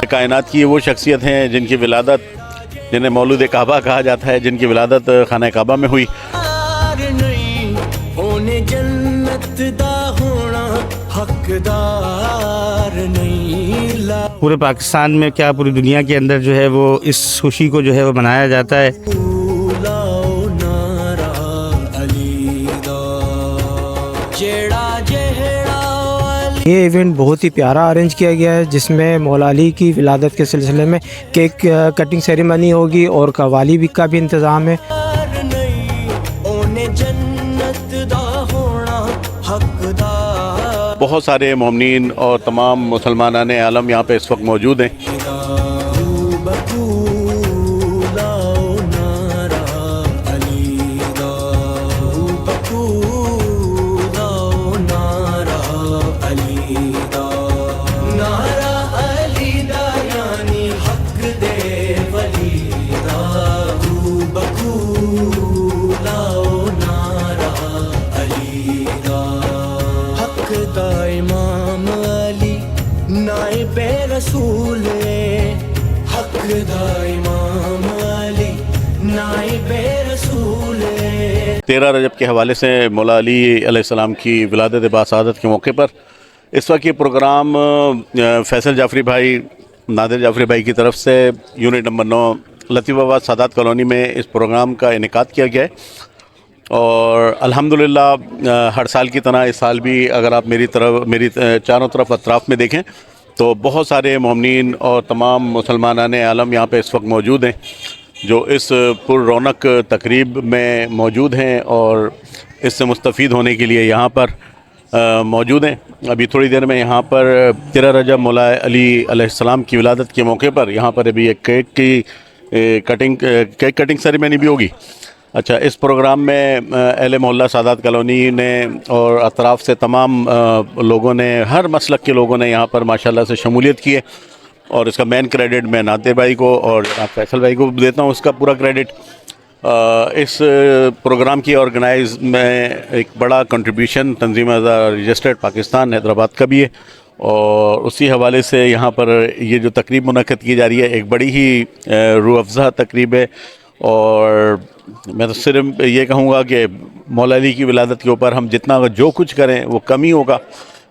कायनात की वो शख्सियत हैं जिनकी विलादत, जिन्हें मौलूद काबा कहा जाता है, जिनकी विलादत खाना काबा में हुई। पूरे पाकिस्तान में क्या पूरी दुनिया के अंदर जो है वो इस खुशी को जो है वो मनाया जाता है। ये इवेंट बहुत ही प्यारा अरेंज किया गया है, जिसमें मौला अली की विलादत के सिलसिले में केक कटिंग सेरेमनी होगी और कवाली का भी इंतज़ाम है। बहुत सारे मोमिनीन और तमाम मुसलमान आलम यहाँ पे इस वक्त मौजूद हैं। तेरह रजब के हवाले से मौला अली अलैहिस्सलाम की विलादत बासादत के मौके पर इस वक्त ये प्रोग्राम फैसल जाफरी भाई, नादिर जाफरी भाई की तरफ से unit number 9 Latifabad Sadat colony में इस प्रोग्राम का इनेकाद किया गया है। और अल्हम्दुलिल्लाह हर साल की तरह इस साल भी अगर आप मेरी चारों तरफ अतराफ़ में देखें तो बहुत सारे मोमिनीन और तमाम मुसलमान आलम यहाँ पे इस वक्त मौजूद हैं, जो इस पुर रौनक तकरीब में मौजूद हैं और इससे मुस्तफ़ीद होने के लिए यहाँ पर मौजूद हैं। अभी थोड़ी देर में यहाँ पर 13 रजब मौला अली अलैहिस्सलाम की विलादत के मौके पर यहाँ पर अभी एक केक कटिंग सेरेमनी भी होगी। अच्छा, इस प्रोग्राम में अहले मोहल्ला सादात कॉलोनी ने और अतराफ़ से तमाम लोगों ने, हर मसलक के लोगों ने यहाँ पर माशाल्लाह से शमूलियत की है। और इसका मेन क्रेडिट मैं नादिर भाई को और जनाब फैसल भाई को देता हूँ, उसका पूरा क्रेडिट। इस प्रोग्राम की ऑर्गेनाइज में एक बड़ा कंट्रीब्यूशन तंजीम रजिस्टर्ड पाकिस्तान हैदराबाद का भी है। और उसी हवाले से यहाँ पर ये जो तकरीब मुनक़्क़द की जा रही है, एक बड़ी ही रूह अफ़ज़ा तकरीब है। और मैं तो सिर्फ ये कहूँगा कि मौला अली की विलादत के ऊपर हम जितना जो कुछ करें वो कम ही होगा,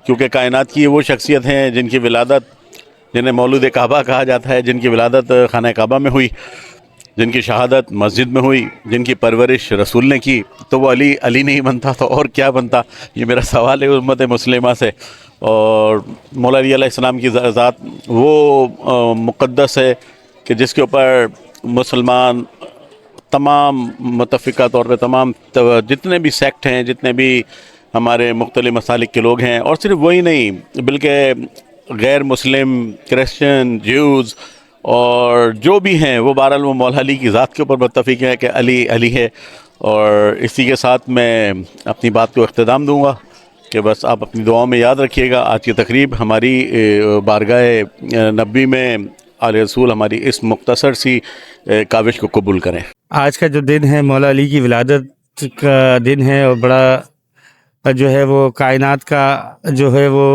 क्योंकि कायनात की वो शख्सियत हैं जिनकी विलादत, जिन्हें मौलूद काबा कहा जाता है, जिनकी विलादत खाना काबा में हुई, जिनकी शहादत मस्जिद में हुई, जिनकी परवरिश रसूल ने की, तो वो अली नहीं बनता तो और क्या बनता? ये मेरा सवाल है उम्मत मुस्लिमा से। और मौला अली अलैहिस्सलाम की ज़ात वो मुक़द्दस है कि जिसके ऊपर मुसलमान तमाम मुतफ़िक़ा तौर पे तमाम जितने भी सेक्ट हैं, जितने भी हमारे मुख्तलिफ़ मसालिक के लोग हैं, और सिर्फ वही नहीं बल्कि गैर मुस्लिम, क्रिश्चियन, ज्यूज़ और जो भी हैं वो बहरहाल वो मौला अली की ज़ात के ऊपर मुत्तफ़िक़ हैं कि अली अली है। और इसी के साथ मैं अपनी बात को इख्तिताम दूँगा कि बस आप अपनी दुआओं में याद रखिएगा। आज की तकरीब हमारी बारगाह नबी में आले रसूल हमारी इस मुख्तसर सी काविश को कबूल करें। आज का जो दिन है मौला अली की विलादत का दिन है, और बड़ा जो है वो कायनात का जो है वो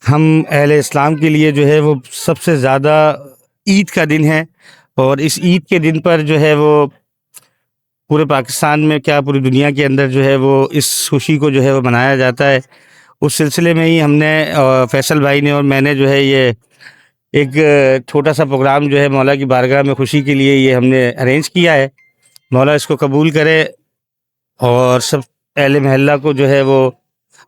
हम अहले इस्लाम के लिए जो है वो सबसे ज़्यादा ईद का दिन है। और इस ईद के दिन पर जो है वो पूरे पाकिस्तान में क्या पूरी दुनिया के अंदर जो है वो इस खुशी को जो है वो मनाया जाता है। उस सिलसिले में ही हमने फैसल भाई ने और मैंने जो है ये एक छोटा सा प्रोग्राम जो है मौला की बारगाह में खुशी के लिए ये हमने अरेंज किया है। मौला इसको कबूल करे और सब अहले महल्ला को जो है वो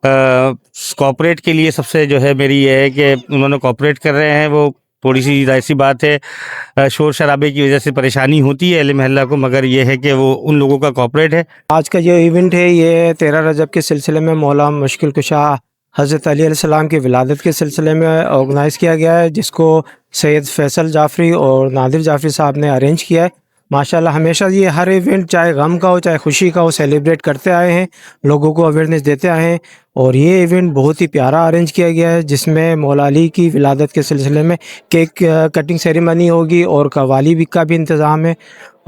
कोऑपरेट के लिए सबसे जो है मेरी ये है कि उन्होंने कोऑपरेट कर रहे हैं। वो थोड़ी सी ऐसी बात है, शोर शराबे की वजह से परेशानी होती है अहले महल्ला को, मगर ये है कि वो उन लोगों का कोऑपरेट है। आज का जो इवेंट है ये 13 रजब के सिलसिले में मौला मुश्किल कुशा हज़रत अली अलैहिस्सलाम की विलादत के सिलसिले में ऑर्गेनाइज़ किया गया है, जिसको सैयद फैसल जाफरी और नादिर जाफरी साहब ने अरेंज किया है। माशाल्लाह हमेशा ये हर इवेंट चाहे गम का हो चाहे खुशी का हो सेलिब्रेट करते आए हैं, लोगों को अवेयरनेस देते आए हैं। और ये इवेंट बहुत ही प्यारा अरेंज किया गया है, जिसमें मौला अली की विलादत के सिलसिले में केक कटिंग सेरेमनी होगी और कवाली का भी इंतज़ाम है।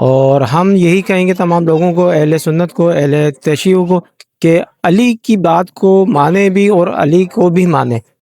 और हम यही कहेंगे तमाम लोगों को, अहले सुन्नत को, अहले तशय्युअ को, کہ علی کی بات کو مانے بھی اور علی کو بھی مانے.